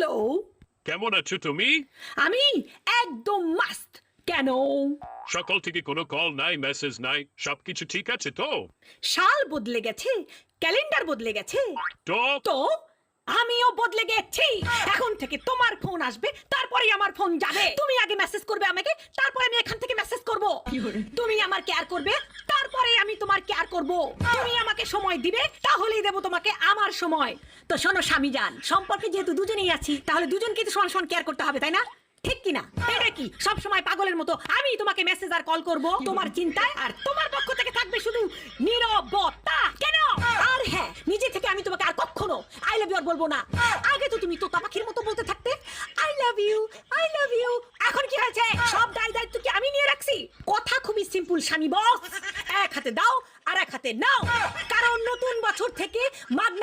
Hello, কেমন আছো তুমি? আমি একদম মাস্ত। কেন? সকাল থেকে কোনো কল নাই, মেসেজ নাই, সবকিছু ঠিক আছে তো? সাল বদলে গেছে, ক্যালেন্ডার বদলে গেছে, তো তো আমিও বদলে গেছি। এখন থেকে তোমার ফোন আসবে, তারপরেই আমার ফোন যাবে। তুমি আগে মেসেজ করবে আমাকে, তারপরে আমি এখান থেকে মেসেজ করব। তুমি আমার কেয়ার করবে, তারপরে আমি তোমার কেয়ার করব। তুমি আমাকে সময় দিবে, তাহলেই দেব তোমাকে আমার সময়। তো শোনো স্বামীজান, সম্পর্কে যেহেতু দুজনেই আছি, তাহলে দুজনকে তো সমান সমান কেয়ার করতে হবে, তাই না? ঠিক কিনা? এটা কি সব সময় পাগলের মতো আমি তোমাকে মেসেজ আর কল করব তোমার চিন্তায়, আর তোমার পক্ষ থেকে থাকবে শুধু নীরবতা? কেন? আর হ্যাঁ, নিজে থেকে আমি তোমাকে আর কখনো আই লাভ ইউ আর বলবো না। আগে তো তুমি তোতা পাখির মতো বলতে থাকতে I love you, I love you. এখন কি হয়েছে? সব দায়িত্ব কি আমি নিয়ে রাখছি? কথা খুবই সিম্পল স্বামী বস, এক হাতে দাও আর এক হাতে নাও, কারণ নতুন বছর থেকে মাগনা